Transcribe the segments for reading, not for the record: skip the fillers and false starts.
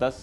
10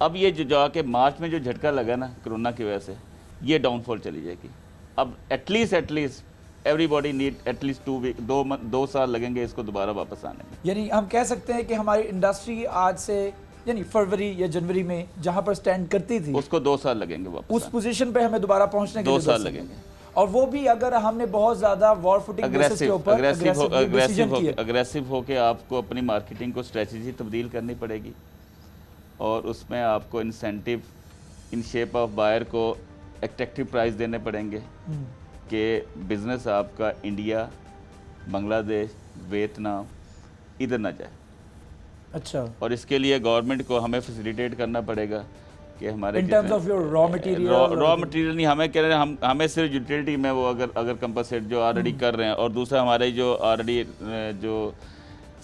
اب یہ جو جا کے مارچ میں جو جھٹکا لگا نا کرونا کی وجہ سے, یہ ڈاؤن فال چلی جائے گی. اب at least everybody need at least 2 week, 2 سال لگیں گے اس کو دوبارہ واپس آنے میں. یعنی ہم کہہ سکتے ہیں کہ ہماری انڈسٹری آج سے یعنی فروری یا جنوری میں جہاں پر سٹینڈ کرتی تھی اس کو 2 سال لگیں گے واپس, اس پوزیشن پہ ہمیں دوبارہ پہنچنے کے 2 لیے سال لگیں گے. اور وہ بھی اگر ہم نے بہت زیادہ وار فوٹنگ بیسس کے اوپر اگریسو ہو کے آپ کو اپنی مارکیٹنگ کو اسٹریٹجی تبدیل کرنی پڑے گی, اور اس میں آپ کو incentive in shape of buyer کو ایٹریکٹیو پرائز دینے پڑیں گے کہ بزنس آپ کا انڈیا, بنگلہ دیش, ویتنام ادھر نہ جائے. اچھا, اور اس کے لیے گورنمنٹ کو ہمیں فیسیلیٹیٹ کرنا پڑے گا کہ ہمارے in terms of your raw material نہیں, ہمیں کہہ رہے ہیں ہمیں صرف یوٹیلٹی میں وہ اگر کمپنسیٹ جو آلریڈی کر رہے ہیں, اور دوسرا ہمارے جو آلریڈی جو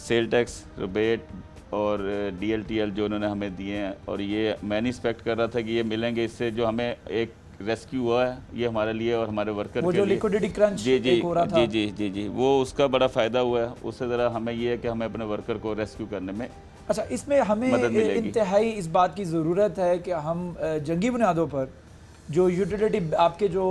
سیل ٹیکس ریبیٹ اور ڈی ایل ٹی ایل جو انہوں نے ہمیں دیے ہیں, اور یہ میں نہیں ایکسپیکٹ کر رہا تھا کہ یہ ملیں گے, اس سے جو ہمیں ایک ریسکیو ہوا ہے یہ ہمارے لیے اور ہمارے ورکر کے لیے, جو لیکوڈیٹی کرنچ ہو رہا تھا, جی وہ اس کا بڑا فائدہ ہوا ہے. اس سے ذرا ہمیں یہ ہے کہ ہمیں اپنے ورکر کو ریسکیو کرنے میں. اچھا, اس میں ہمیں انتہائی اس بات کی ضرورت ہے کہ ہم جنگی بنیادوں پر جو یوٹیلیٹی آپ کے جو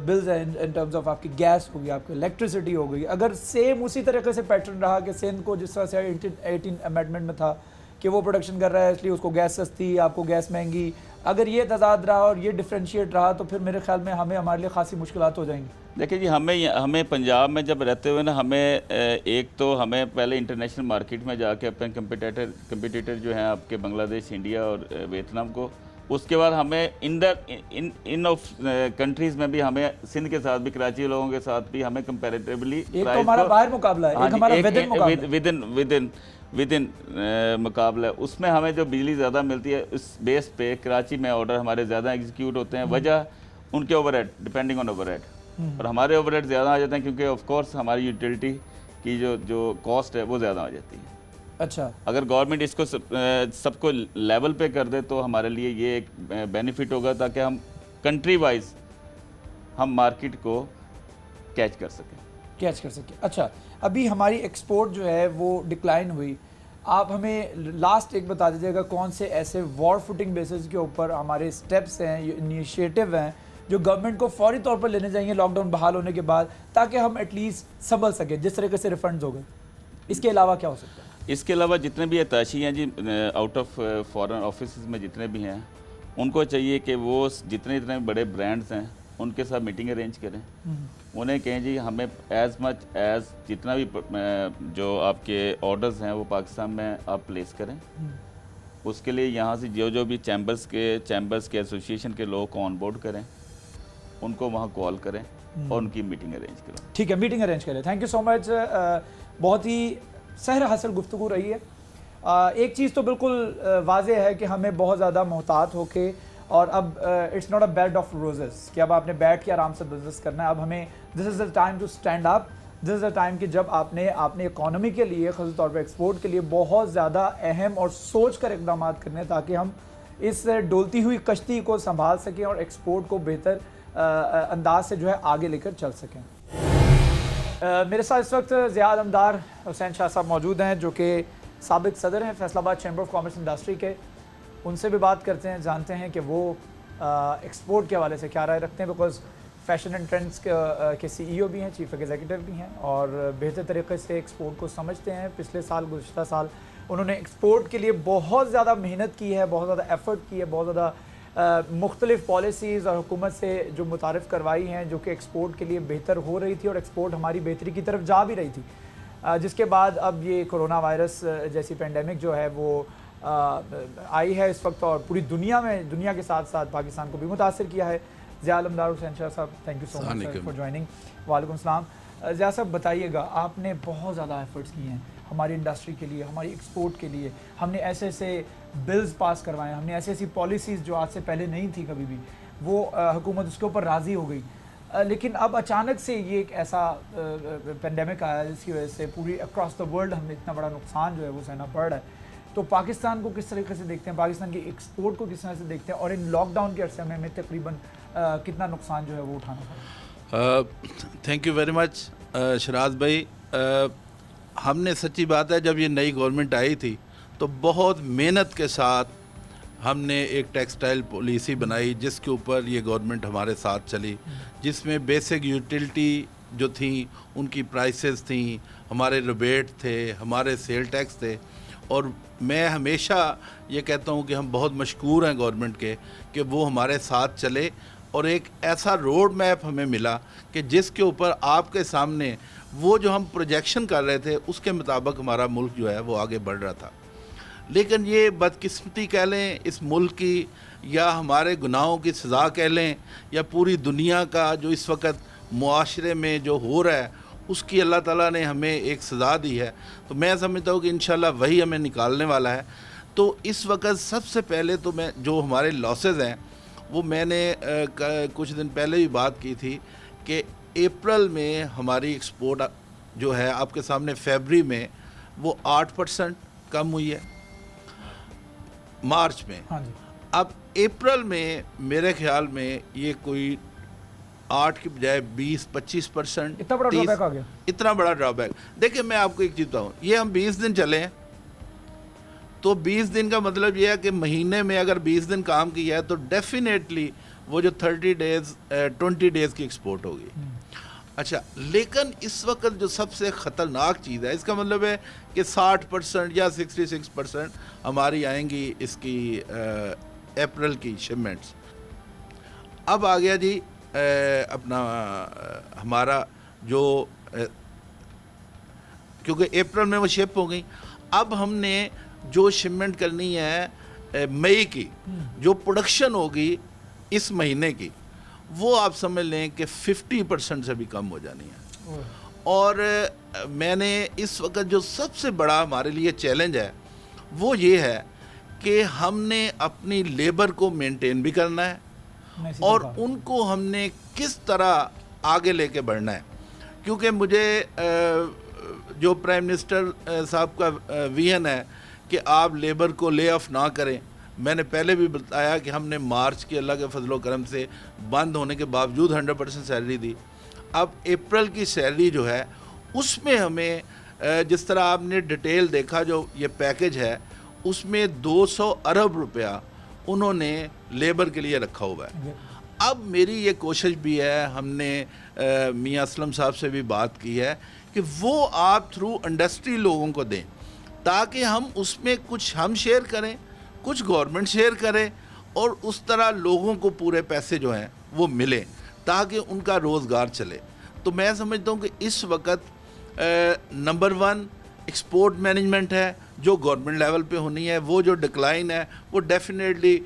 بلز ہیں ان ٹرمز آف آپ کی گیس ہوگی, آپ کی الیکٹریسٹی ہو گئی, اگر سیم اسی طریقے سے پیٹرن رہا کہ سندھ کو جس طرح سے 18 امینڈمنٹ میں تھا کہ وہ پروڈکشن کر رہا ہے اس لیے اس کو گیس سستی, آپ کو گیس مہنگی, اگر یہ تضاد رہا اور یہ ڈفرینشیٹ رہا تو پھر میرے خیال میں ہمارے لیے خاصی مشکلات ہو جائیں گی. دیکھیں جی, ہمیں پنجاب میں جب رہتے ہوئے نا, ہمیں ایک تو ہمیں پہلے انٹرنیشنل مارکیٹ میں جا کے اپنے کمپیٹیٹر جو ہیں آپ کے بنگلہ دیش, انڈیا اور ویتنام کو, اس کے بعد ہمیں ان آف کنٹریز میں بھی ہمیں سندھ کے ساتھ بھی, کراچی لوگوں کے ساتھ بھی ہمیں کمپیریٹیولی ایک تو ہمارا باہر مقابلہ ہے, ایک ہمارا ودن مقابلہ ہے. اس میں ہمیں جو بجلی زیادہ ملتی ہے اس بیس پہ کراچی میں آرڈر ہمارے زیادہ ایگزیکیوٹ ہوتے ہیں, وجہ ان کے overhead, depending on overhead, اور ہمارے اوور ہیڈ زیادہ آ جاتے ہیں کیونکہ آف کورس ہماری یوٹیلٹی کی جو کاسٹ ہے وہ زیادہ آ جاتی ہے. اچھا, اگر گورنمنٹ اس کو سب کو لیول پہ کر دے تو ہمارے لیے یہ ایک بینیفٹ ہوگا تاکہ ہم کنٹری وائز ہم مارکیٹ کو کیچ کر سکیں. اچھا, ابھی ہماری ایکسپورٹ جو ہے وہ ڈکلائن ہوئی, آپ ہمیں لاسٹ ایک بتا دیجیے گا کون سے ایسے وار فوٹنگ بیسز کے اوپر ہمارے اسٹیپس ہیں, انیشیٹو ہیں جو گورنمنٹ کو فوری طور پر لینے چاہیے لاک ڈاؤن بحال ہونے کے بعد, تاکہ ہم ایٹ لیسٹ سنبھل سکیں جس طریقے سے ریفنڈز ہو گئے. اس کے علاوہ کیا ہو سکتا ہے؟ اس کے علاوہ جتنے بھی اتاشی ہیں جی آؤٹ آف فارن آفیسز میں جتنے بھی ہیں, ان کو چاہیے کہ وہ جتنے بڑے برانڈز ہیں ان کے ساتھ میٹنگ ارینج کریں, انہیں کہیں جی ہمیں ایز مچ ایز جتنا بھی جو آپ کے آرڈرز ہیں وہ پاکستان میں آپ پلیس کریں. اس کے لیے یہاں سے جو بھی چیمبرز کے ایسوسیشن کے لوگ کو آن بورڈ کریں, ان کو وہاں کال کریں اور ان کی میٹنگ ارینج کریں. ٹھیک ہے, میٹنگ ارینج کریں. تھینک یو سو مچ, بہت ہی سحر حاصل گفتگو رہی ہے. ایک چیز تو بالکل واضح ہے کہ ہمیں بہت زیادہ محتاط ہو کے, اور اب it's not a bed of roses کہ اب آپ نے بیٹھ کے آرام سے بزنس کرنا ہے. اب ہمیں this is the time to stand up, this is the time کہ جب آپ نے اکانومی کے لیے, خاص طور پہ ایکسپورٹ کے لیے بہت زیادہ اہم اور سوچ کر اقدامات کرنے ہیں تاکہ ہم اس ڈولتی ہوئی کشتی کو سنبھال سکیں اور ایکسپورٹ کو بہتر انداز سے جو ہے آگے لے کر چل سکیں. میرے ساتھ اس وقت ضیاء علمدار حسین شاہ صاحب موجود ہیں جو کہ سابق صدر ہیں فیصل آباد چیمبر آف کامرس انڈسٹری کے. ان سے بھی بات کرتے ہیں, جانتے ہیں کہ وہ ایکسپورٹ کے حوالے سے کیا رائے رکھتے ہیں, بیکاز فیشن اینڈ ٹرینڈس کے سی ای او بھی ہیں, چیف ایگزیکٹو بھی ہیں, اور بہتر طریقے سے ایکسپورٹ کو سمجھتے ہیں. پچھلے سال, گزشتہ سال انہوں نے ایکسپورٹ کے لیے بہت زیادہ محنت کی ہے, بہت زیادہ ایفرٹ کی ہے, بہت زیادہ مختلف پالیسیز اور حکومت سے جو متعارف کروائی ہیں جو کہ ایکسپورٹ کے لیے بہتر ہو رہی تھی اور ایکسپورٹ ہماری بہتری کی طرف جا بھی رہی تھی. جس کے بعد اب یہ کرونا وائرس جیسی پینڈیمک جو ہے وہ آئی ہے اس وقت, اور پوری دنیا کے ساتھ ساتھ پاکستان کو بھی متاثر کیا ہے. ضیاء علمدار حسین شاہ صاحب, thank you so much for joining. وعلیکم السلام. ضیاء صاحب بتائیے گا, آپ نے بہت زیادہ ایفرٹس کیے ہیں ہماری انڈسٹری کے لیے, ہماری ایکسپورٹ کے لیے. ہم نے ایسے ایسے بلز پاس کروائے ہیں, ہم نے ایسی ایسی پالیسیز جو آج سے پہلے نہیں تھی کبھی بھی, وہ حکومت اس کے اوپر راضی ہو گئی. لیکن اب اچانک سے یہ ایک ایسا پینڈیمک آیا جس کی وجہ سے پوری اکراس دا ورلڈ ہمیں اتنا بڑا نقصان جو ہے وہ سہنا پڑ رہا ہے. تو پاکستان کو کس طریقے سے دیکھتے ہیں, پاکستان کی ایکسپورٹ کو کس طرح سے دیکھتے ہیں, اور ان لاک ڈاؤن کے عرصے میں ہمیں تقریباً کتنا نقصان جو ہے وہ اٹھانا پڑا؟ Thank you very much Shiraz بھائی. ہم نے سچی بات ہے جب یہ نئی گورنمنٹ آئی تھی تو بہت محنت کے ساتھ ہم نے ایک ٹیکسٹائل پالیسی بنائی جس کے اوپر یہ گورنمنٹ ہمارے ساتھ چلی، جس میں بیسک یوٹیلٹی جو تھیں ان کی پرائسز تھیں، ہمارے ریبیٹ تھے، ہمارے سیل ٹیکس تھے. اور میں ہمیشہ یہ کہتا ہوں کہ ہم بہت مشکور ہیں گورنمنٹ کے کہ وہ ہمارے ساتھ چلے، اور ایک ایسا روڈ میپ ہمیں ملا کہ جس کے اوپر آپ کے سامنے وہ جو ہم پروجیکشن کر رہے تھے اس کے مطابق ہمارا ملک جو ہے وہ آگے بڑھ رہا تھا. لیکن یہ بدقسمتی کہہ لیں اس ملک کی، یا ہمارے گناہوں کی سزا کہہ لیں، یا پوری دنیا کا جو اس وقت معاشرے میں جو ہو رہا ہے اس کی اللہ تعالیٰ نے ہمیں ایک سزا دی ہے. تو میں سمجھتا ہوں کہ انشاءاللہ وہی ہمیں نکالنے والا ہے. تو اس وقت سب سے پہلے تو میں جو ہمارے لاسز ہیں وہ میں نے کچھ دن پہلے بھی بات کی تھی کہ اپریل میں ہماری ایکسپورٹ جو ہے آپ کے سامنے فیبری میں وہ 8% کم ہوئی ہے مارچ میں. اب اپریل میں میرے خیال میں یہ کوئی 8 کی بجائے 20-25%. اتنا بڑا ڈرا بیک آ گیا. اتنا بڑا ڈرا بیک. دیکھیں میں آپ کو ایک چیز بتاؤں، یہ ہم 20 دن چلے ہیں تو 20 دن کا مطلب یہ ہے کہ مہینے میں اگر 20 دن کام کیا ہے تو ڈیفینیٹلی وہ جو 20 ڈیز کی ایکسپورٹ ہوگی. اچھا، لیکن اس وقت جو سب سے خطرناک چیز ہے، اس کا مطلب ہے کہ 60% یا 66% ہماری آئیں گی اس کی اپریل کی شپمنٹس. اب آ گیا جی اپنا ہمارا جو کیونکہ اپریل میں وہ شپ ہو گئی. اب ہم نے جو شپمنٹ کرنی ہے مئی کی، جو پروڈکشن ہوگی اس مہینے کی، وہ آپ سمجھ لیں کہ 50% سے بھی کم ہو جانی ہے. اور میں نے اس وقت جو سب سے بڑا ہمارے لیے چیلنج ہے وہ یہ ہے کہ ہم نے اپنی لیبر کو مینٹین بھی کرنا ہے اور ان کو ہم نے کس طرح آگے لے کے بڑھنا ہے. کیونکہ مجھے جو پرائم منسٹر صاحب کا ویژن ہے کہ آپ لیبر کو لے آف نہ کریں، میں نے پہلے بھی بتایا کہ ہم نے مارچ کے اللہ کے فضل و کرم سے بند ہونے کے باوجود 100% سیلری دی. اب اپریل کی سیلری جو ہے اس میں ہمیں جس طرح آپ نے ڈیٹیل دیکھا جو یہ پیکج ہے اس میں 200 ارب روپیہ انہوں نے لیبر کے لیے رکھا ہوا ہے. اب میری یہ کوشش بھی ہے، ہم نے میاں اسلم صاحب سے بھی بات کی ہے کہ وہ آپ تھرو انڈسٹری لوگوں کو دیں تاکہ ہم اس میں کچھ ہم شیئر کریں، کچھ گورنمنٹ شیئر کرے، اور اس طرح لوگوں کو پورے پیسے جو ہیں وہ ملیں تاکہ ان کا روزگار چلے. تو میں سمجھتا ہوں کہ اس وقت نمبر 1 ایکسپورٹ مینجمنٹ ہے جو گورنمنٹ لیول پہ ہونی ہے. وہ جو ڈکلائن ہے وہ ڈیفینیٹلی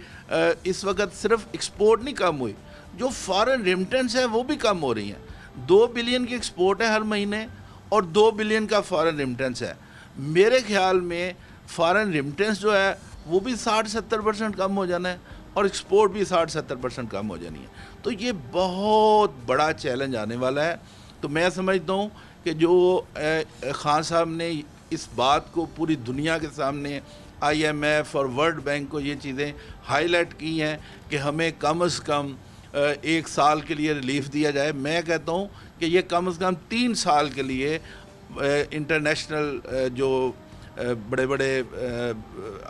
اس وقت صرف ایکسپورٹ نہیں کم ہوئی، جو فارن ریمیٹنس ہے وہ بھی کم ہو رہی ہیں. 2 بلین کی ایکسپورٹ ہے ہر مہینے اور 2 بلین کا فارن ریمیٹنس ہے. میرے خیال میں فارن ریمیٹنس جو ہے وہ بھی 60-70% کم ہو جانا ہے اور ایکسپورٹ بھی 60-70% کم ہو جانی ہے. تو یہ بہت بڑا چیلنج آنے والا ہے. تو میں سمجھتا ہوں کہ جو خان صاحب نے اس بات کو پوری دنیا کے سامنے IMF اور ورلڈ بینک کو یہ چیزیں ہائی لائٹ کی ہیں کہ ہمیں کم از کم 1 سال کے لیے ریلیف دیا جائے. میں کہتا ہوں کہ یہ کم از کم 3 سال کے لیے انٹرنیشنل جو بڑے بڑے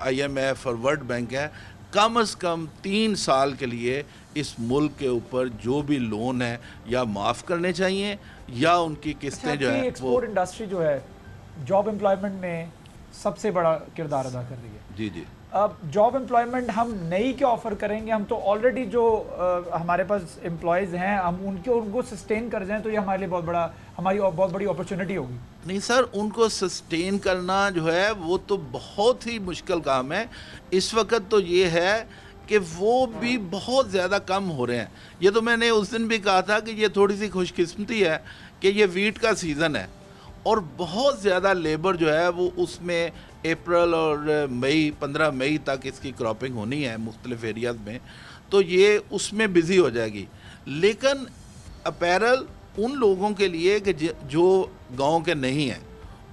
IMF اور ورلڈ بینک ہے، کم از کم 3 سال کے لیے اس ملک کے اوپر جو بھی لون ہے یا معاف کرنے چاہیے یا ان کی قسطیں جو ہیں. ایکسپورٹ انڈسٹری جو ہے جاب امپلائمنٹ میں سب سے بڑا کردار ادا کر رہی ہے. جی اب جاب امپلائمنٹ ہم نئی کیا آفر کریں گے؟ ہم تو آلریڈی جو ہمارے پاس امپلائیز ہیں ہم ان کو سسٹین کر جائیں تو یہ ہمارے لیے ہماری بہت بڑی اپرچونٹی ہوگی. نہیں سر، ان کو سسٹین کرنا جو ہے وہ تو بہت ہی مشکل کام ہے. اس وقت تو یہ ہے کہ وہ بھی بہت زیادہ کم ہو رہے ہیں. یہ تو میں نے اس دن بھی کہا تھا کہ یہ تھوڑی سی خوش قسمتی ہے کہ یہ ویٹ کا سیزن ہے اور بہت زیادہ لیبر جو ہے وہ اس میں اپریل اور مئی 15 مئی تک اس کی کراپنگ ہونی ہے مختلف ایریاز میں، تو یہ اس میں بزی ہو جائے گی. لیکن اپیرل ان لوگوں کے لیے کہ جو گاؤں کے نہیں ہیں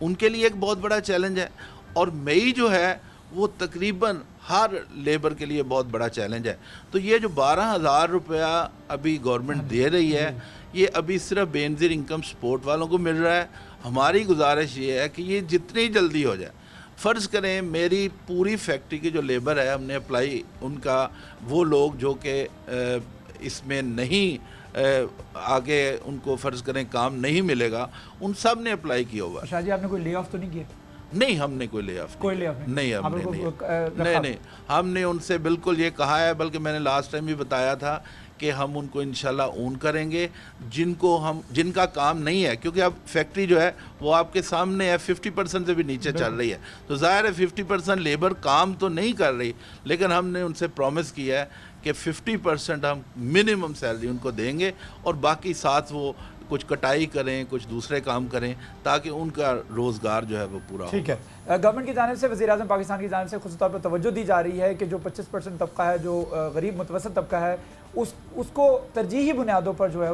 ان کے لیے ایک بہت بڑا چیلنج ہے، اور مئی جو ہے وہ تقریباً ہر لیبر کے لیے بہت بڑا چیلنج ہے. تو یہ جو 12,000 روپیہ ابھی گورنمنٹ دے رہی ہے یہ ابھی صرف بے نظیر انکم سپورٹ والوں کو مل رہا ہے. ہماری گزارش یہ ہے کہ یہ جتنی جلدی ہو جائے. فرض کریں میری پوری فیکٹری کی جو لیبر ہے ہم نے اپلائی ان کا وہ لوگ جو کہ اس میں نہیں آگے ان کو فرض کریں کام نہیں ملے گا, ان سب نے اپلائی کیا ہوا ہے. شاہ جی آپ نے کوئی لے آف تو نہیں کیا؟ نہیں, ہم نے کوئی لے آف نہیں, ہم نے ہم نے ان سے بالکل یہ کہا ہے, بلکہ میں نے لاسٹ ٹائم بھی بتایا تھا کہ ہم ان کو انشاءاللہ اون کریں گے جن کا کام نہیں ہے, کیونکہ اب فیکٹری جو ہے وہ آپ کے سامنے ہے 50% سے بھی نیچے چل رہی ہے, تو ظاہر ہے 50% لیبر کام تو نہیں کر رہی, لیکن ہم نے ان سے پرومس کیا ہے کہ 50% ہم منیمم سیلری ان کو دیں گے اور باقی ساتھ وہ کچھ کٹائی کریں, کچھ دوسرے کام کریں, تاکہ ان کا روزگار جو ہے وہ پورا ہو. ٹھیک ہے. گورنمنٹ کی جانب سے, وزیر اعظم پاکستان کی جانب سے خصوصی طور پر توجہ دی جا رہی ہے کہ جو 25% طبقہ ہے, جو غریب متوسط طبقہ ہے, اس کو ترجیحی بنیادوں پر جو ہے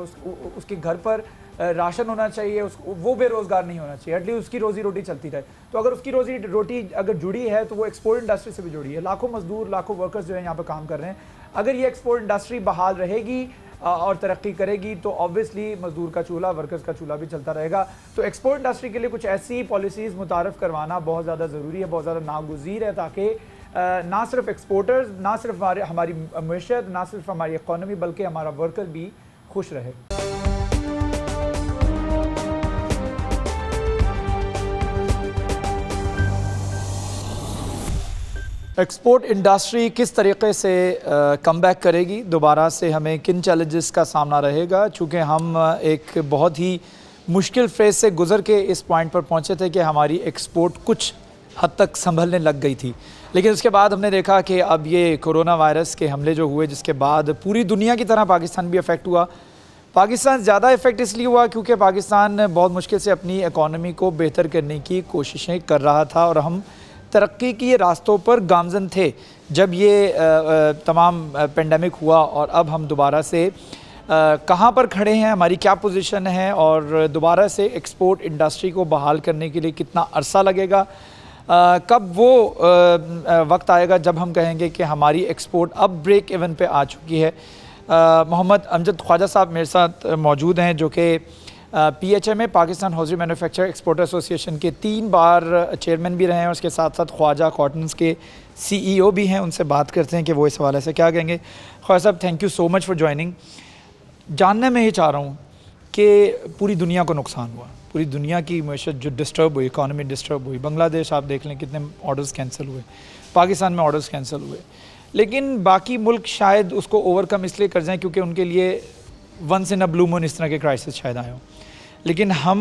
اس کے گھر پر راشن ہونا چاہیے, وہ بے روزگار نہیں ہونا چاہیے, ایٹ لیسٹ اس کی روزی روٹی چلتی رہے. تو اگر اس کی روزی روٹی اگر جڑی ہے تو وہ ایکسپورٹ انڈسٹری سے بھی جڑی ہے. لاکھوں مزدور, لاکھوں ورکرز جو ہیں یہاں پہ کام کر رہے ہیں. اگر یہ ایکسپورٹ انڈسٹری بحال رہے گی اور ترقی کرے گی تو آبویسلی مزدور کا چولہا, ورکرز کا چولہا بھی چلتا رہے گا. تو ایکسپورٹ انڈسٹری کے لیے کچھ ایسی پالیسیز متعارف کروانا بہت زیادہ ضروری ہے, بہت زیادہ ناگزیر ہے, تاکہ نہ صرف ایکسپورٹرز, نہ صرف ہماری معیشت, نہ صرف ہماری اکانومی, بلکہ ہمارا ورکر بھی خوش رہے. ایکسپورٹ انڈسٹری کس طریقے سے کم بیک کرے گی, دوبارہ سے ہمیں کن چیلنجز کا سامنا رہے گا, چونکہ ہم ایک بہت ہی مشکل فیز سے گزر کے اس پوائنٹ پر پہنچے تھے کہ ہماری ایکسپورٹ کچھ حد تک سنبھلنے لگ گئی تھی, لیکن اس کے بعد ہم نے دیکھا کہ اب یہ کورونا وائرس کے حملے جو ہوئے, جس کے بعد پوری دنیا کی طرح پاکستان بھی افیکٹ ہوا. پاکستان زیادہ افیکٹ اس لیے ہوا کیونکہ پاکستان بہت مشکل سے اپنی اکانومی کو بہتر کرنے کی کوششیں کر رہا تھا اور ہم ترقی کی راستوں پر گامزن تھے جب یہ تمام پینڈیمک ہوا. اور اب ہم دوبارہ سے کہاں پر کھڑے ہیں, ہماری کیا پوزیشن ہے, اور دوبارہ سے ایکسپورٹ انڈسٹری کو بحال کرنے کے لیے کتنا عرصہ لگے گا, کب وہ وقت آئے گا جب ہم کہیں گے کہ ہماری ایکسپورٹ اب بریک ایون پہ آ چکی ہے. محمد امجد خواجہ صاحب میرے ساتھ موجود ہیں, جو کہ P H M Pakistan hosiery manufacture exporter association کے 3 بار چیئرمین بھی رہے ہیں, اور اس کے ساتھ ساتھ خواجہ کاٹنز کے سی ای او بھی ہیں. ان سے بات کرتے ہیں کہ وہ اس حوالے سے کیا کہیں گے. خواجہ صاحب, thank you so much for joining. جاننا میں یہ چاہ رہا ہوں کہ پوری دنیا کو نقصان ہوا, پوری دنیا کی معیشت جو ڈسٹرب ہوئی, اکانومی ڈسٹرب ہوئی. بنگلہ دیش آپ دیکھ لیں کتنے آرڈرز کینسل ہوئے, پاکستان میں آرڈرز کینسل ہوئے, لیکن باقی ملک شاید اس کو اوور کم اس لیے کر جائیں کیونکہ ان کے لیے ونس ان اے بلو مون اس طرح کے کرائسس شاید آئے ہوں. لیکن ہم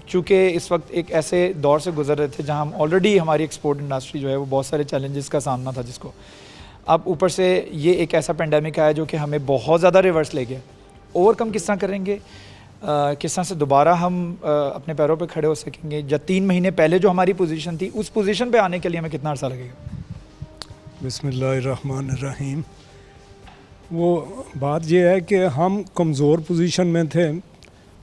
چونکہ اس وقت ایک ایسے دور سے گزر رہے تھے جہاں ہم آلریڈی ہماری ایکسپورٹ انڈسٹری جو ہے وہ بہت سارے چیلنجز کا سامنا تھا, جس کو اب اوپر سے یہ ایک ایسا پینڈیمک آیا جو کہ ہمیں بہت زیادہ ریورس لے گیا. اوور کم کس طرح کریں گے, کس طرح سے دوبارہ ہم اپنے پیروں پہ کھڑے ہو سکیں گے, یا 3 مہینے پہلے جو ہماری پوزیشن تھی اس پوزیشن پہ آنے کے لیے ہمیں کتنا عرصہ لگے گا؟ بسم اللہ الرحمن الرحیم. وہ بات یہ ہے کہ ہم کمزور پوزیشن میں تھے,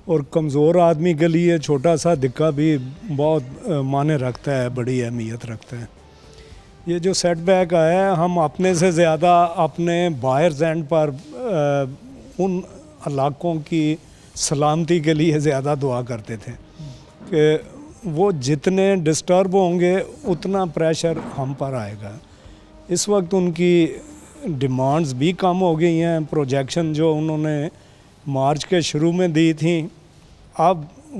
اور کمزور آدمی کے لیے چھوٹا سا دھکا بھی بہت معنی رکھتا ہے, بڑی اہمیت رکھتا ہے. یہ جو سیٹ بیک آیا ہے, ہم اپنے سے زیادہ اپنے بائرز اینڈ پر ان علاقوں کی سلامتی کے لیے زیادہ دعا کرتے تھے کہ وہ جتنے ڈسٹرب ہوں گے اتنا پریشر ہم پر آئے گا. اس وقت ان کی ڈیمانڈز بھی کم ہو گئی ہیں. پروجیکشن جو انہوں نے مارچ کے شروع میں دی تھیں اب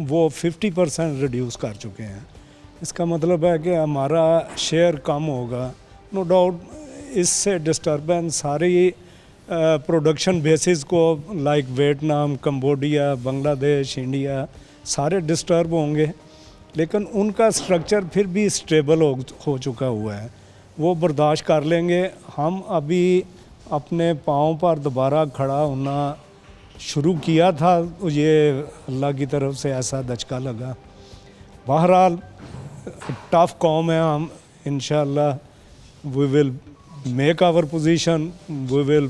وہ 50% ریڈیوس کر چکے ہیں. اس کا مطلب ہے کہ ہمارا شیئر کم ہوگا. نو ڈاؤٹ اس سے ڈسٹربنس ساری پروڈکشن بیسز کو لائک ویتنام, کمبوڈیا, بنگلہ دیش, انڈیا سارے ڈسٹرب ہوں گے, لیکن ان کا سٹرکچر پھر بھی اسٹیبل ہو چکا ہوا ہے, وہ برداشت کر لیں گے. ہم ابھی اپنے پاؤں پر دوبارہ کھڑا ہونا شروع کیا تھا, یہ اللہ کی طرف سے ایسا دھچکا لگا. بہرحال ٹف قوم ہے ہم, انشاءاللہ we will make our position, we will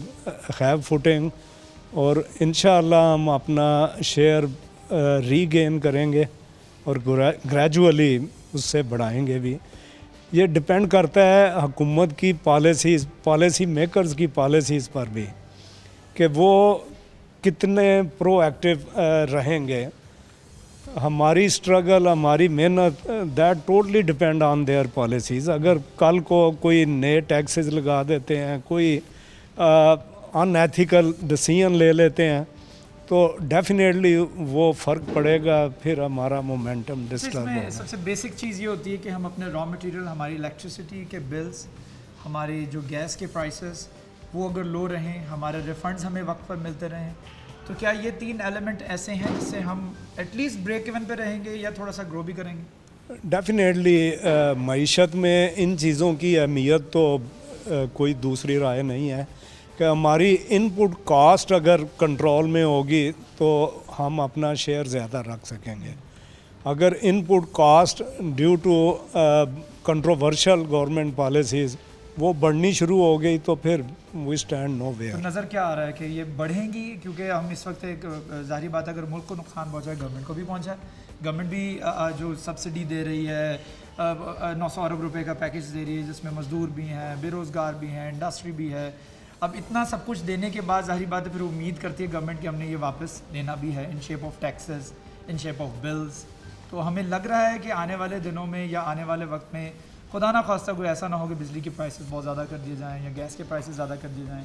have footing, اور انشاءاللہ ہم اپنا شیئر ری گین کریں گے اور گریجولی اس سے بڑھائیں گے بھی. یہ ڈپینڈ کرتا ہے حکومت کی پالیسی میکرز کی پالیسیز پر بھی کہ وہ کتنے پرو ایکٹیو رہیں گے. ہماری اسٹرگل, ہماری محنت, that totally depend on their policies. اگر کل کو کوئی نئے ٹیکسز لگا دیتے ہیں, کوئی ان ایتھیکل ڈیسیژن لے لیتے ہیں, تو ڈیفینیٹلی وہ فرق پڑے گا, پھر ہمارا مومنٹم ڈسٹرب ہوگا. سب سے بیسک چیز یہ ہوتی ہے کہ ہم اپنے را مٹیریل, ہماری الیکٹریسٹی کے بلز, ہمارے جو گیس کے پرائسز وہ اگر لو رہیں, ہمارے ریفنڈز ہمیں وقت پر ملتے رہیں, تو کیا یہ 3 ایلیمنٹ ایسے ہیں جس سے ہم ایٹ لیسٹ بریک ایون پہ رہیں گے یا تھوڑا سا گرو بھی کریں گے؟ ڈیفینیٹلی معیشت میں ان چیزوں کی اہمیت تو کوئی دوسری رائے نہیں ہے کہ ہماری ان پٹ کاسٹ اگر کنٹرول میں ہوگی تو ہم اپنا شیئر زیادہ رکھ سکیں گے. اگر input cost due to controversial government policies وہ بڑھنی شروع ہو گئی تو پھر وی اسٹینڈ نو ویئر. تو نظر کیا آ رہا ہے کہ یہ بڑھیں گی؟ کیونکہ ہم اس وقت ایک ظاہری بات ہے, اگر ملک کو نقصان پہنچا ہے گورنمنٹ کو بھی پہنچا ہے. گورنمنٹ بھی جو سبسڈی دے رہی ہے, 900 ارب روپے کا پیکیج دے رہی ہے, جس میں مزدور بھی ہیں, بے روزگار بھی ہیں, انڈسٹری بھی ہے. اب اتنا سب کچھ دینے کے بعد ظاہری بات ہے پھر امید کرتی ہے گورنمنٹ کہ ہم نے یہ واپس دینا بھی ہے in shape of taxes, in shape of bills. تو ہمیں لگ رہا ہے کہ آنے والے دنوں میں یا آنے والے وقت میں خدا نہ خواستہ کوئی ایسا نہ ہو کہ بجلی کے پرائسز بہت زیادہ کر دیے جائیں یا گیس کے پرائسز زیادہ کر دیے جائیں,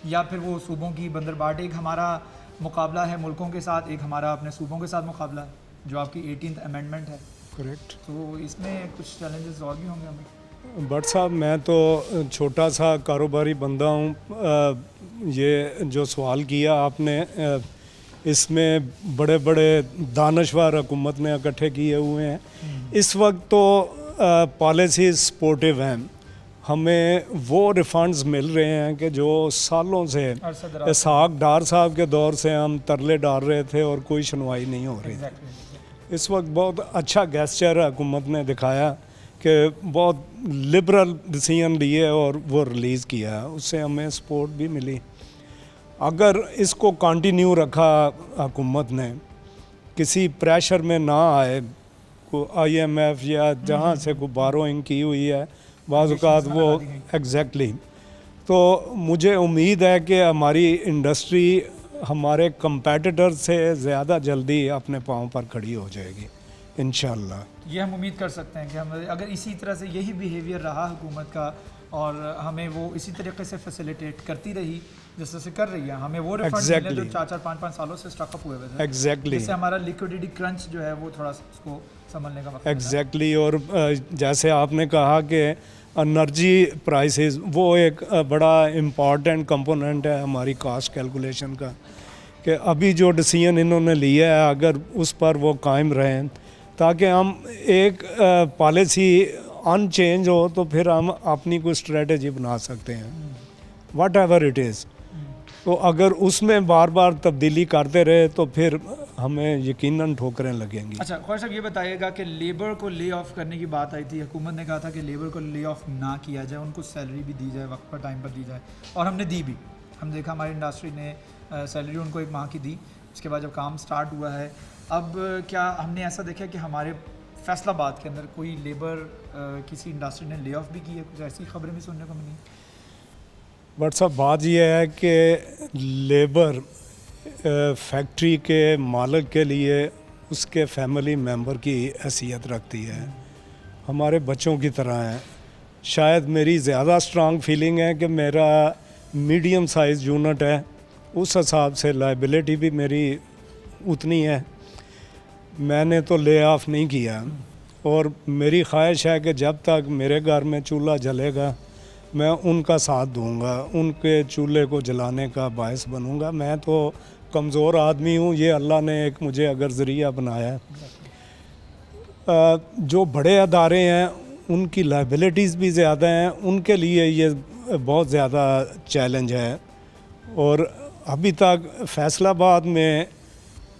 یا پھر وہ صوبوں کی بندر بانٹ. ایک ہمارا مقابلہ ہے ملکوں کے ساتھ, ایک ہمارا اپنے صوبوں کے ساتھ مقابلہ ہے جو آپ کی 18th امینڈمنٹ ہے. کریکٹ. تو اس میں کچھ چیلنجز اور بھی ہوں گے ہمیں. بٹ صاحب میں تو چھوٹا سا کاروباری بندہ ہوں. یہ جو سوال کیا آپ نے, اس میں بڑے بڑے دانشور حکومت نے اکٹھے کیے ہوئے ہیں. اس وقت تو پالیسیز سپورٹیو ہیں, ہمیں وہ ریفنڈز مل رہے ہیں کہ جو سالوں سے اسحاق ڈار صاحب کے دور سے ہم ترلے ڈال رہے تھے اور کوئی سنوائی نہیں ہو رہی. اس وقت بہت اچھا گیسچر حکومت نے دکھایا کہ بہت لبرل ڈیسیژن لیے اور وہ ریلیز کیا, اس سے ہمیں سپورٹ بھی ملی. اگر اس کو کنٹینیو رکھا حکومت نے, کسی پریشر میں نہ آئے, کو آئی ایم ایف یا جہاں سے کو بوروئنگ کی ہوئی ہے بعض اوقات وہ ایگزیکٹلی, تو مجھے امید ہے کہ ہماری انڈسٹری ہمارے کمپیٹیٹر سے زیادہ جلدی اپنے پاؤں پر کھڑی ہو جائے گی انشاءاللہ. یہ ہم امید کر سکتے ہیں کہ ہم اگر اسی طرح سے یہی بیہیویئر رہا حکومت کا اور ہمیں وہ اسی طریقے سے فیسیلیٹیٹ کرتی رہی جس طرح سے کر رہی ہے, ہمیں وہ ریفنڈ ملے جو 4-5 سالوں سے اسٹک اپ ہوئے ہوئے تھے, جس سے ہمارا لیکوڈیٹی کرنچ جو ہے وہ تھوڑا سا اس کو سنبھلنے کا وقت ایگزیکٹلی. اور جیسے آپ نے کہا کہ انرجی پرائسز وہ ایک بڑا امپورٹنٹ کمپوننٹ ہے ہماری کاسٹ کیلکولیشن کا, کہ ابھی جو ڈیسیژن انہوں نے لیا ہے اگر اس پر وہ قائم رہیں تاکہ ہم ایک پالیسی ان چینج ہو تو پھر ہم اپنی کوئی اسٹریٹجی بنا سکتے ہیں واٹ ایور اٹ از. تو اگر اس میں بار بار تبدیلی کرتے رہے تو پھر ہمیں یقیناً ٹھوکریں لگیں گی. اچھا خواجہ صاحب یہ بتائیے گا کہ لیبر کو لے آف کرنے کی بات آئی تھی, حکومت نے کہا تھا کہ لیبر کو لے آف نہ کیا جائے, ان کو سیلری بھی دی جائے, وقت پر ٹائم پر دی جائے, اور ہم نے دی بھی. ہم دیکھا ہماری انڈسٹری نے سیلری ان کو 1 ماہ کی دی, اس کے بعد جب کام سٹارٹ ہوا ہے اب کیا ہم نے ایسا دیکھا کہ ہمارے فیصل آباد کے اندر کوئی لیبر کسی انڈسٹری نے لے آف بھی کی ہے؟ کچھ ایسی خبریں بھی سننے کو ملی. بٹ صاحب بات یہ ہے کہ لیبر فیکٹری کے مالک کے لیے اس کے فیملی ممبر کی حیثیت رکھتی ہے, ہمارے بچوں کی طرح ہیں. شاید میری زیادہ اسٹرانگ فیلنگ ہے کہ میرا میڈیم سائز یونٹ ہے, اس حساب سے لائبلٹی بھی میری اتنی ہے. میں نے تو لے آف نہیں کیا, اور میری خواہش ہے کہ جب تک میرے گھر میں چولہا جلے گا میں ان کا ساتھ دوں گا, ان کے چولہے کو جلانے کا باعث بنوں گا. میں تو کمزور آدمی ہوں, یہ اللہ نے ایک مجھے اگر ذریعہ بنایا ہے. جو بڑے ادارے ہیں ان کی لائبلٹیز بھی زیادہ ہیں, ان کے لیے یہ بہت زیادہ چیلنج ہے. اور ابھی تک فیصل آباد میں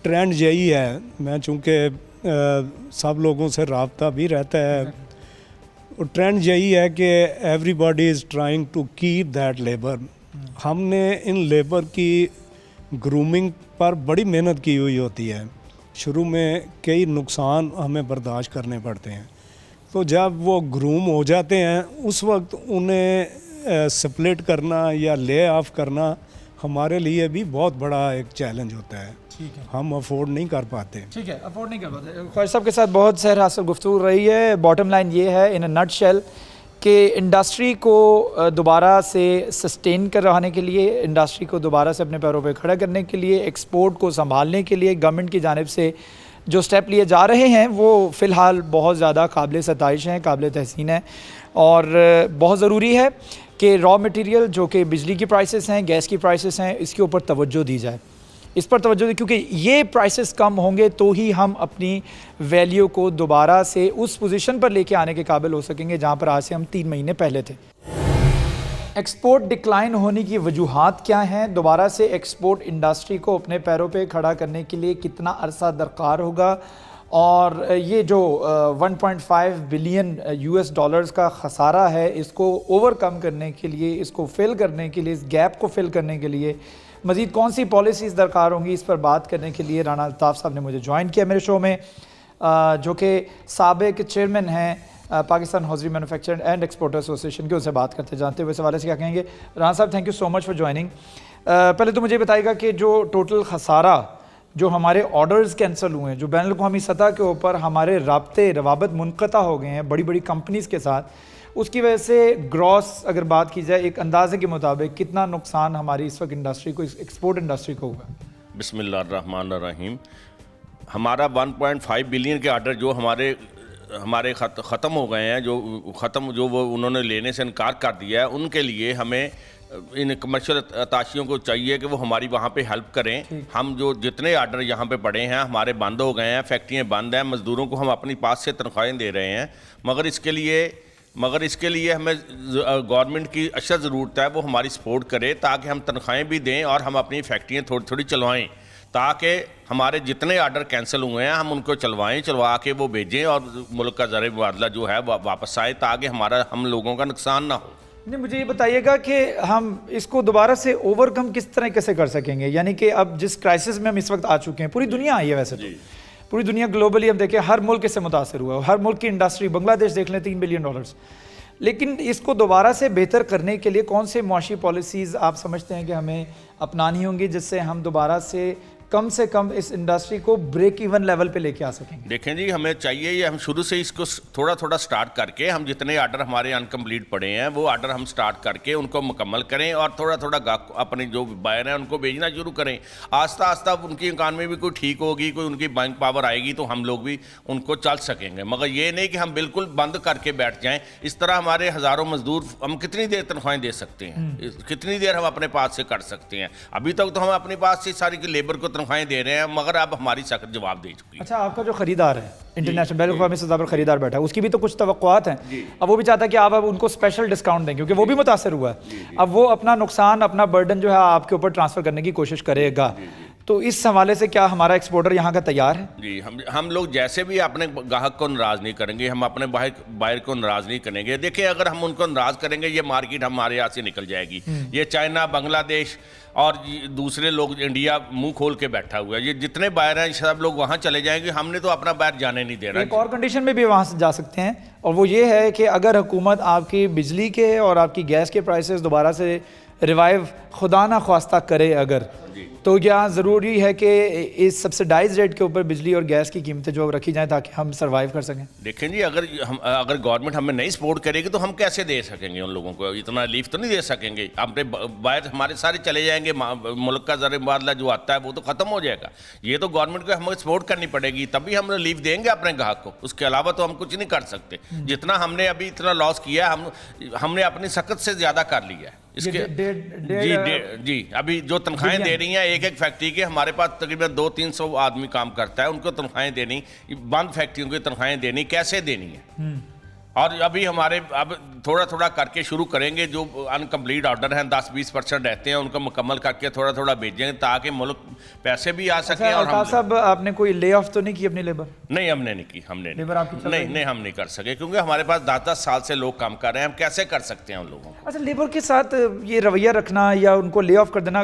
ٹرینڈ یہی ہے, میں چونکہ سب لوگوں سے رابطہ بھی رہتا ہے, اور ٹرینڈ یہی ہے کہ everybody is trying to keep that labour. ہم نے ان لیبر کی گرومنگ پر بڑی محنت کی ہوئی ہوتی ہے, شروع میں کئی نقصان ہمیں برداشت کرنے پڑتے ہیں, تو جب وہ گروم ہو جاتے ہیں اس وقت انہیں سپلٹ کرنا یا لے آف کرنا ہمارے لیے بھی بہت بڑا ایک چیلنج ہوتا ہے. ٹھیک ہے, ہم افورڈ نہیں کر پاتے. ٹھیک ہے, افورڈ نہیں کر پاتے. خواجہ صاحب کے ساتھ بہت سیر حاصل گفتگو رہی ہے. باٹم لائن یہ ہے ان اے نٹ شیل کہ انڈسٹری کو دوبارہ سے سسٹین کر رہنے کے لیے, انڈسٹری کو دوبارہ سے اپنے پیروں پہ کھڑا کرنے کے لیے, ایکسپورٹ کو سنبھالنے کے لیے گورنمنٹ کی جانب سے جو سٹیپ لیے جا رہے ہیں وہ فی الحال بہت زیادہ قابل ستائش ہیں, قابل تحسین ہیں, اور بہت ضروری ہے کہ را مٹیریل جو کہ بجلی کی پرائسز ہیں, گیس کی پرائسز ہیں, اس کے اوپر توجہ دی جائے, اس پر توجہ دی, کیونکہ یہ پرائسز کم ہوں گے تو ہی ہم اپنی ویلیو کو دوبارہ سے اس پوزیشن پر لے کے آنے کے قابل ہو سکیں گے جہاں پر آج سے ہم 3 مہینے پہلے تھے. ایکسپورٹ ڈکلائن ہونے کی وجوہات کیا ہیں؟ دوبارہ سے ایکسپورٹ انڈسٹری کو اپنے پیروں پہ کھڑا کرنے کے لیے کتنا عرصہ درکار ہوگا, اور یہ جو 1.5 بلین US ڈالرز کا خسارہ ہے اس کو اوور کم کرنے کے لیے, اس کو فل کرنے کے لیے, اس گیپ کو فل کرنے کے لیے مزید کون سی پالیسیز درکار ہوں گی, اس پر بات کرنے کے لیے رانا الطاف صاحب نے مجھے جوائن کیا میرے شو میں, جو کہ سابق چیئرمین ہیں Pakistan hosiery manufacturing and exporter association کے, ان سے بات کرتے جانتے ہوئے اس حوالے سے کیا کہیں گے. رانا صاحب thank you so much for joining. پہلے تو مجھے بتائیے گا کہ جو ٹوٹل خسارہ جو ہمارے آرڈرز کینسل ہوئے ہیں, جو بین الاقوامی سطح کے اوپر ہمارے رابطے روابط منقطع ہو گئے ہیں بڑی بڑی کمپنیز کے ساتھ, اس کی وجہ سے گراس اگر بات کی جائے ایک اندازے کے مطابق کتنا نقصان ہماری اس وقت انڈسٹری کو, ایکسپورٹ انڈسٹری کو ہوا؟ بسم اللہ الرحمن الرحیم. ہمارا 1.5 بلین کے آرڈر جو ہمارے ختم ہو گئے ہیں, جو وہ انہوں نے لینے سے انکار کر دیا ہے, ان کے لیے ہمیں ان کمرشل اتاشیوں کو چاہیے کہ وہ ہماری وہاں پہ ہیلپ کریں. ہم جو جتنے آرڈر یہاں پہ پڑے ہیں ہمارے بند ہو گئے ہیں, فیکٹریاں بند ہیں, مزدوروں کو ہم اپنی پاس سے تنخواہیں دے رہے ہیں, مگر اس کے لیے ہمیں گورنمنٹ کی اشد ضرورت ہے وہ ہماری سپورٹ کرے تاکہ ہم تنخواہیں بھی دیں اور ہم اپنی فیکٹریاں تھوڑی تھوڑی چلوائیں, تاکہ ہمارے جتنے آرڈر کینسل ہوئے ہیں ہم ان کو چلوا کے وہ بھیجیں اور ملک کا زر مبادلہ جو ہے واپس آئے, تاکہ ہم لوگوں کا نقصان نہ ہو. نہیں, مجھے یہ بتائیے گا کہ ہم اس کو دوبارہ سے اوور کم کس طرح سے کر سکیں گے, یعنی کہ اب جس کرائسس میں ہم اس وقت آ چکے ہیں, پوری دنیا آئی ہے ویسے تو, پوری دنیا گلوبلی ہم دیکھیں ہر ملک اس سے متاثر ہوا ہے, ہر ملک کی انڈسٹری, بنگلہ دیش دیکھ لیں 3 بلین ڈالرز, لیکن اس کو دوبارہ سے بہتر کرنے کے لیے کون سے معاشی پالیسیز آپ سمجھتے ہیں کہ ہمیں اپنانی ہوں گی جس سے ہم دوبارہ سے کم اس انڈسٹری کو بریک ایون لیول پہ لے کے آ سکیں گے؟ دیکھیں جی, ہمیں چاہیے یہ ہم شروع سے اس کو تھوڑا تھوڑا سٹارٹ کر کے, ہم جتنے آرڈر ہمارے انکمپلیٹ پڑے ہیں وہ آرڈر ہم سٹارٹ کر کے ان کو مکمل کریں, اور تھوڑا تھوڑا اپنے جو بائر ہیں ان کو بھیجنا شروع کریں. آہستہ آہستہ ان کی اکانومی بھی کوئی ٹھیک ہوگی, کوئی ان کی بائنگ پاور آئے گی تو ہم لوگ بھی ان کو چل سکیں گے, مگر یہ نہیں کہ ہم بالکل بند کر کے بیٹھ جائیں. اس طرح ہمارے ہزاروں مزدور, ہم کتنی دیر تنخواہیں دے سکتے ہیں, کتنی دیر ہم اپنے پاس سے کر سکتے ہیں؟ ابھی تک تو ہم اپنے پاس سے ساری کی لیبر کو تنخواہیں دے رہے ہیں, مگر اب ہماری سخت جواب دے چکی ہے. اچھا, آپ کا جو خریدار ہے انٹرنیشنل بین الاقوامی سطح پر خریدار بیٹھا ہے, اس کی بھی تو کچھ توقعات ہیں, اب وہ بھی چاہتا ہے کہ آپ اب ان کو اسپیشل ڈسکاؤنٹ دیں کیونکہ وہ بھی متاثر ہوا ہے, اب وہ اپنا نقصان, اپنا برڈن جو ہے آپ کے اوپر ٹرانسفر کرنے کی کوشش کرے گا. تو اس حوالے سے کیا ہمارا ایکسپورٹر یہاں کا تیار ہے؟ جی, ہم لوگ جیسے بھی اپنے گاہک کو ناراض نہیں کریں گے, ہم اپنے بائر کو ناراض نہیں کریں گے. دیکھیں, اگر ہم ان کو ناراض کریں گے یہ مارکیٹ ہمارے ہاتھ سے نکل جائے گی. یہ چائنا, بنگلہ دیش اور دوسرے لوگ, انڈیا منہ کھول کے بیٹھا ہوا ہے, یہ جتنے بائر ہیں سب لوگ وہاں چلے جائیں گے, ہم نے تو اپنا بائر جانے نہیں دے رہا. ایک اور کنڈیشن میں بھی وہاں سے جا سکتے ہیں, اور وہ یہ ہے کہ اگر حکومت آپ کی بجلی کے اور آپ کی گیس کے پرائسز دوبارہ سے ریوائیو خدا نہ خواستہ کرے اگر, تو یہاں ضروری ہے کہ اس سبسڈائز ریٹ کے اوپر بجلی اور گیس کی قیمتیں جو رکھی جائیں تاکہ ہم سروائیو کر سکیں. دیکھیں جی, اگر گورنمنٹ ہمیں نہیں سپورٹ کرے گی تو ہم کیسے دے سکیں گے ان لوگوں کو, اتنا ریلیف تو نہیں دے سکیں گے. اپنے باہر ہمارے سارے چلے جائیں گے, ملک کا زر مبادلہ جو آتا ہے وہ تو ختم ہو جائے گا. یہ تو گورنمنٹ کو ہمیں سپورٹ کرنی پڑے گی, تبھی ہم ریلیف دیں گے اپنے گاہک کو. اس کے علاوہ تو ہم کچھ نہیں کر سکتے. جتنا ہم نے ابھی اتنا لاس کیا ہے, ہم نے اپنی سخت سے زیادہ کر لیا ہے. اس کے جی ابھی جو تنخواہیں دے رہی ہیں ایک فیکٹری کے, ہمارے پاس تقریباً 200-300 آدمی کام کرتا ہے, ان کو تنخواہیں دینی, بند فیکٹریوں کی تنخواہیں دینی, کیسے دینی ہے؟ اور ابھی ہمارے اب تھوڑا تھوڑا کر کے شروع کریں گے. جو انکمپلیٹ آرڈر ہیں 10-20% رہتے ہیں, ان کو مکمل کر کے تھوڑا تھوڑا بھیجیں گے تاکہ ملک پیسے بھی آ سکیں. اور الطاف صاحب, آپ نے کوئی لے آف تو نہیں کی اپنی لیبر؟ نہیں, ہم نے نہیں کی. ہم نے نہیں, ہم نہیں کر سکے کیونکہ ہمارے پاس 10 سال سے لوگ کام کر رہے ہیں, ہم کیسے کر سکتے ہیں ان لوگوں کو؟ اچھا, لیبر کے ساتھ یہ رویہ رکھنا یا ان کو لے آف کر دینا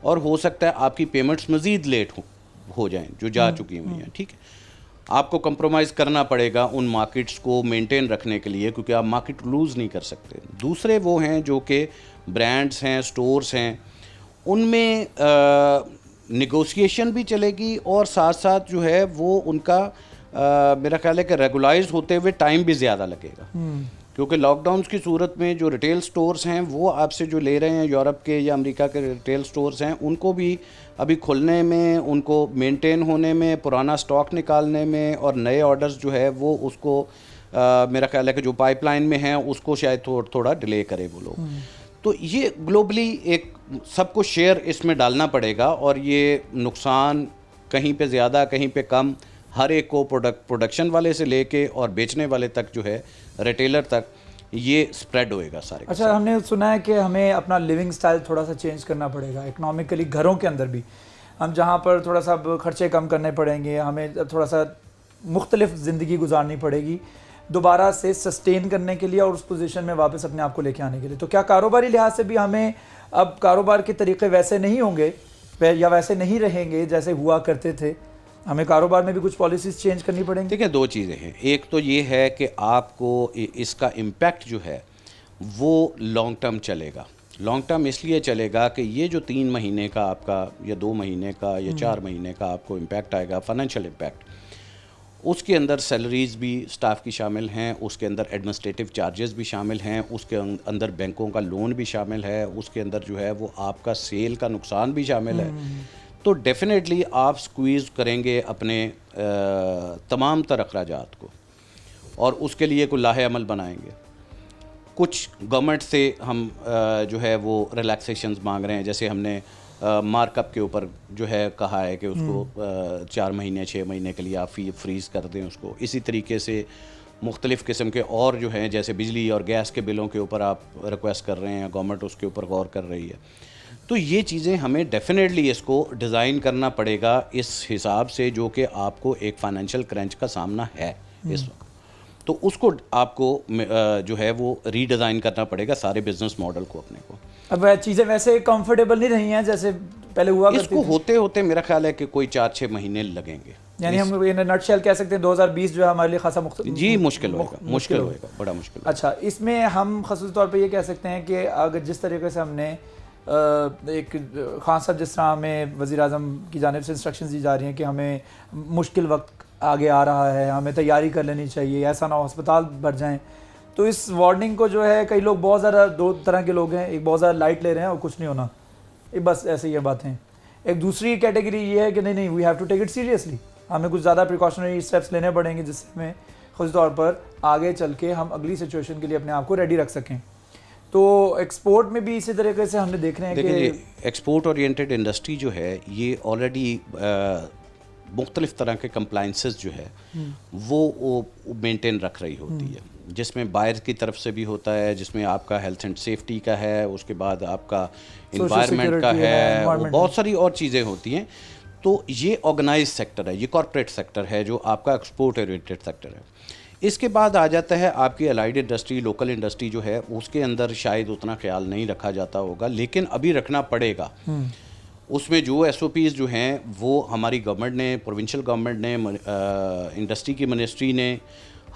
اور ہو سکتا ہے آپ کی پیمنٹس مزید لیٹ ہو جائیں جو جا چکی ہوئی ہیں. ٹھیک ہے, آپ کو کمپرومائز کرنا پڑے گا ان مارکیٹس کو مینٹین رکھنے کے لیے, کیونکہ آپ مارکیٹ لوز نہیں کر سکتے. دوسرے وہ ہیں جو کہ برانڈس ہیں, سٹورز ہیں, ان میں نیگوسیشن بھی چلے گی, اور ساتھ ساتھ جو ہے وہ ان کا میرا خیال ہے کہ ریگولائز ہوتے ہوئے ٹائم بھی زیادہ لگے گا, کیونکہ لاک ڈاؤنس کی صورت میں جو ریٹیل سٹورز ہیں وہ آپ سے جو لے رہے ہیں یورپ کے یا امریکہ کے ریٹیل سٹورز ہیں, ان کو بھی ابھی کھلنے میں, ان کو مینٹین ہونے میں, پرانا سٹاک نکالنے میں, اور نئے آرڈرز جو ہے وہ اس کو میرا خیال ہے کہ جو پائپ لائن میں ہیں اس کو شاید تھوڑا ڈیلے کرے وہ لوگ. تو یہ گلوبلی ایک سب کو شیئر اس میں ڈالنا پڑے گا, اور یہ نقصان کہیں پہ زیادہ کہیں پہ کم, ہر ایک کو پروڈکشن والے سے لے کے اور بیچنے والے تک جو ہے ریٹیلر تک یہ سپریڈ ہوئے گا سارے. اچھا, ہم نے سنا ہے کہ ہمیں اپنا لیونگ سٹائل تھوڑا سا چینج کرنا پڑے گا اکنامکلی, گھروں کے اندر بھی ہم جہاں پر تھوڑا سا خرچے کم کرنے پڑیں گے, ہمیں تھوڑا سا مختلف زندگی گزارنی پڑے گی دوبارہ سے سسٹین کرنے کے لیے اور اس پوزیشن میں واپس اپنے آپ کو لے کے آنے کے لیے. تو کیا کاروباری لحاظ سے بھی ہمیں اب کاروبار کے طریقے ویسے نہیں ہوں گے یا ویسے نہیں رہیں گے جیسے ہوا کرتے تھے, ہمیں کاروبار میں بھی کچھ پالیسیز چینج کرنی پڑیں گی؟ دیکھیں, دو چیزیں ہیں. ایک تو یہ ہے کہ آپ کو اس کا امپیکٹ جو ہے وہ لانگ ٹرم چلے گا. لانگ ٹرم اس لیے چلے گا کہ یہ جو 3 مہینے کا آپ کا یا 2 مہینے کا یا 4 مہینے کا آپ کو امپیکٹ آئے گا, فائنینشیل امپیکٹ, اس کے اندر سیلریز بھی سٹاف کی شامل ہیں, اس کے اندر ایڈمنسٹریٹو چارجز بھی شامل ہیں, اس کے اندر بینکوں کا لون بھی شامل ہے, اس کے اندر جو ہے وہ آپ کا سیل کا نقصان بھی شامل ہے. تو ڈیفینیٹلی آپ سکویز کریں گے اپنے تمام تر اخراجات کو, اور اس کے لیے کوئی لاہ عمل بنائیں گے. کچھ گورنمنٹ سے ہم جو ہے وہ ریلیکسیشنز مانگ رہے ہیں, جیسے ہم نے مارک اپ کے اوپر جو ہے کہا ہے کہ اس کو 4 مہینے 6 مہینے کے لیے آپ فریز کر دیں اس کو. اسی طریقے سے مختلف قسم کے اور جو ہیں جیسے بجلی اور گیس کے بلوں کے اوپر آپ ریکویسٹ کر رہے ہیں, گورنمنٹ اس کے اوپر غور کر رہی ہے. تو یہ چیزیں ہمیں ڈیفینیٹلی اس کو ڈیزائن کرنا پڑے گا اس حساب سے جو کہ آپ کو ایک فائنینشیل کرنچ کا سامنا ہے اس وقت. تو اس کو آپ کو جو ہے وہ ری ڈیزائن کرنا پڑے گا سارے بزنس ماڈل کو اپنے کو. اب چیزیں ویسے کمفرٹیبل نہیں رہی ہیں جیسے پہلے ہوا کرتی اس کو ہوتے ہوتے میرا خیال ہے کہ کوئی 4-6 مہینے لگیں گے. یعنی ہم نٹ شیل کہہ سکتے ہیں 2020 جو ہے ہمارے لیے خاصا جی مشکل ہوئے گا, بڑا مشکل. اچھا, اس میں ہم خصوصی طور پہ یہ کہہ سکتے ہیں کہ اگر جس طریقے سے ہم نے ایک خان صاحب جس طرح ہمیں وزیر اعظم کی جانب سے انسٹرکشنز دی جا رہی ہیں کہ ہمیں مشکل وقت آگے آ رہا ہے, ہمیں تیاری کر لینی چاہیے, ایسا نہ ہو ہسپتال بھر جائیں, تو اس وارننگ کو جو ہے کئی لوگ بہت زیادہ 2 طرح کے لوگ ہیں, ایک بہت زیادہ لائٹ لے رہے ہیں اور کچھ نہیں ہونا, یہ بس ایسے یہ باتیں. ایک دوسری کیٹیگری یہ ہے کہ نہیں we have to take it seriously, ہمیں کچھ زیادہ پریکاشنری اسٹیپس لینے پڑیں گے جس سے ہمیں خصوصی طور پر آگے چل کے ہم اگلی سچویشن کے لیے اپنے آپ کو ریڈی رکھ سکیں. تو ایکسپورٹ میں بھی اسی طریقے سے ہم نے دیکھ رہے ہیں کہ ایکسپورٹ اورینٹیڈ انڈسٹری جو ہے یہ آلریڈی مختلف طرح کے کمپلائنسز جو ہے وہ مینٹین رکھ رہی ہوتی ہے, جس میں بائر کی طرف سے بھی ہوتا ہے, جس میں آپ کا ہیلتھ اینڈ سیفٹی کا ہے, اس کے بعد آپ کا انوائرمنٹ کا ہے, بہت ساری اور چیزیں ہوتی ہیں. تو یہ آرگنائز سیکٹر ہے, یہ کارپوریٹ سیکٹر ہے جو آپ کا ایکسپورٹ اورینٹیڈ سیکٹر ہے. اس کے بعد آ جاتا ہے آپ کی الائیڈ انڈسٹری, لوکل انڈسٹری جو ہے اس کے اندر شاید اتنا خیال نہیں رکھا جاتا ہوگا, لیکن ابھی رکھنا پڑے گا. اس میں جو ایس او پیز جو ہیں وہ ہماری گورنمنٹ نے, پروونشل گورنمنٹ نے, انڈسٹری کی منسٹری نے,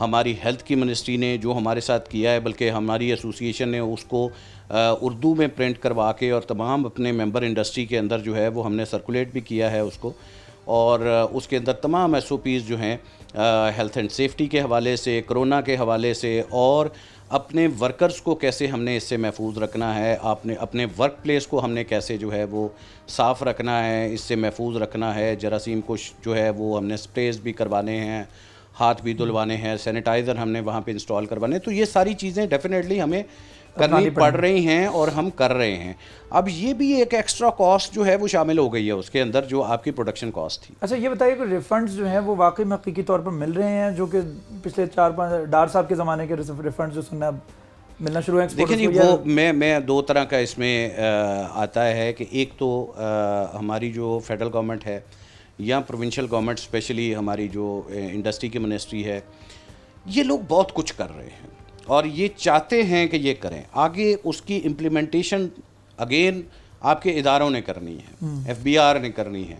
ہماری ہیلتھ کی منسٹری نے جو ہمارے ساتھ کیا ہے, بلکہ ہماری ایسوسیشن نے اس کو اردو میں پرنٹ کروا کے اور تمام اپنے ممبر انڈسٹری کے اندر جو ہے وہ ہم نے سرکولیٹ بھی کیا ہے اس کو, اور اس کے اندر تمام ایس او پیز جو ہیں ہیلتھ اینڈ سیفٹی کے حوالے سے, کرونا کے حوالے سے, اور اپنے ورکرز کو کیسے ہم نے اس سے محفوظ رکھنا ہے, اپنے ورک پلیس کو ہم نے کیسے جو ہے وہ صاف رکھنا ہے, اس سے محفوظ رکھنا ہے. جراثیم کش جو ہے وہ ہم نے سپریز بھی کروانے ہیں, ہاتھ بھی دھلوانے ہیں, سینیٹائزر ہم نے وہاں پہ انسٹال کروانے ہیں. تو یہ ساری چیزیں ڈیفینیٹلی ہمیں کرنی پڑ رہی ہیں اور ہم کر رہے ہیں. اب یہ بھی ایک ایکسٹرا کاسٹ جو ہے وہ شامل ہو گئی ہے اس کے اندر جو آپ کی پروڈکشن کاسٹ تھی. اچھا, یہ بتائیے کہ ریفنڈز جو ہیں وہ واقعی میں حقیقی طور پر مل رہے ہیں, جو کہ پچھلے 4-5 ڈار صاحب کے زمانے کے ریفنڈز جو سننا ملنا شروع ہیں؟ دیکھیں جی, وہ میں 2 طرح کا اس میں آتا ہے کہ ایک تو ہماری جو فیڈرل گورنمنٹ ہے یا پروونشل گورنمنٹ, اسپیشلی ہماری جو انڈسٹری کی منسٹری ہے, یہ لوگ بہت کچھ کر رہے ہیں اور یہ چاہتے ہیں کہ یہ کریں. آگے اس کی امپلیمنٹیشن اگین آپ کے اداروں نے کرنی ہے, FBR نے کرنی ہے.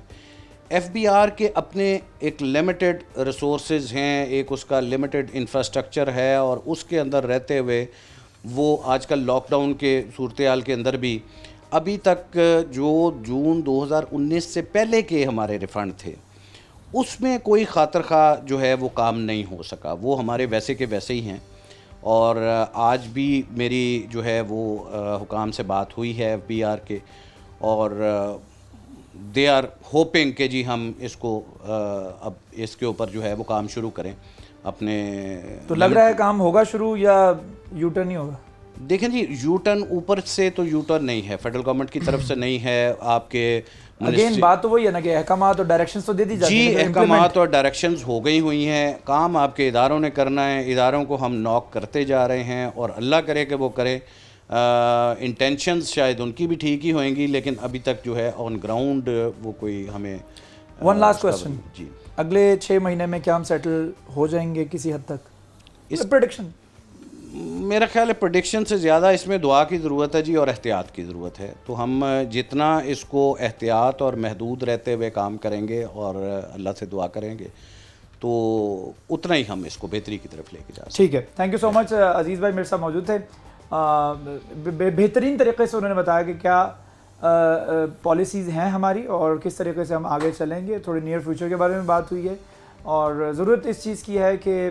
FBR کے اپنے ایک لمیٹڈ ریسورسز ہیں, ایک اس کا لمیٹڈ انفراسٹرکچر ہے, اور اس کے اندر رہتے ہوئے وہ آج کل لاک ڈاؤن کے صورتحال کے اندر بھی ابھی تک جو جون 2019 سے پہلے کے ہمارے ریفنڈ تھے اس میں کوئی خاطر خواہ جو ہے وہ کام نہیں ہو سکا. وہ ہمارے ویسے کے ویسے ہی ہیں, اور آج بھی میری جو ہے وہ حکام سے بات ہوئی ہے FBR کے, اور دے آر ہوپنگ کہ جی ہم اس کو اب اس کے اوپر جو ہے وہ کام شروع کریں اپنے. تو لگ رہا ہے کام ہوگا شروع یا یو ٹرن ہی ہوگا؟ دیکھیں جی, یو ٹرن اوپر سے تو یو ٹرن نہیں ہے, فیڈرل گورنمنٹ کی طرف سے نہیں ہے. آپ کے اگین بات تو وہی ہے نا کہ احکامات اور ڈائریکشنز تو دے دی جاتی ہیں. جی, احکامات اور ڈائریکشنز ہو گئی ہوئی ہیں, کام آپ کے اداروں نے کرنا ہے. اداروں کو ہم ناک کرتے جا رہے ہیں, اور اللہ کرے کہ وہ کرے. انٹینشنز شاید ان کی بھی ٹھیک ہی ہوئیں گی, لیکن ابھی تک جو ہے آن گراؤنڈ وہ کوئی ہمیں. ون لاسٹ کویسچن, جی, اگلے 6 مہینے میں کیا ہم سیٹل ہو جائیں گے کسی حد تک؟ اس پریڈکشن میرا خیال ہے پریڈکشن سے زیادہ اس میں دعا کی ضرورت ہے جی, اور احتیاط کی ضرورت ہے. تو ہم جتنا اس کو احتیاط اور محدود رہتے ہوئے کام کریں گے اور اللہ سے دعا کریں گے تو اتنا ہی ہم اس کو بہتری کی طرف لے کے جا سکتے. ٹھیک ہے, تھینک یو سو مچ. عزیز بھائی میرے ساتھ موجود تھے, بہترین طریقے سے انہوں نے بتایا کہ کیا پالیسیز ہیں ہماری اور کس طریقے سے ہم آگے چلیں گے. تھوڑی نیئر فیوچر کے بارے میں بات ہوئی ہے, اور ضرورت اس چیز کی ہے کہ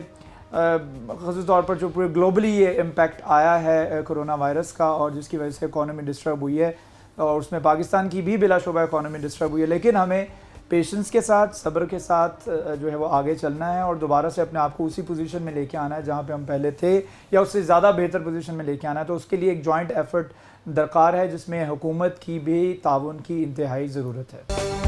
خصوصی طور پر جو پورے گلوبلی یہ امپیکٹ آیا ہے کرونا وائرس کا, اور جس کی وجہ سے اکانومی ڈسٹرب ہوئی ہے, اور اس میں پاکستان کی بھی بلا شبہ اکانومی ڈسٹرب ہوئی ہے, لیکن ہمیں پیشنس کے ساتھ, صبر کے ساتھ جو ہے وہ آگے چلنا ہے, اور دوبارہ سے اپنے آپ کو اسی پوزیشن میں لے کے آنا ہے جہاں پہ ہم پہلے تھے, یا اس سے زیادہ بہتر پوزیشن میں لے کے آنا ہے. تو اس کے لیے ایک جوائنٹ ایفرٹ درکار ہے, جس میں حکومت کی بھی تعاون کی انتہائی ضرورت ہے.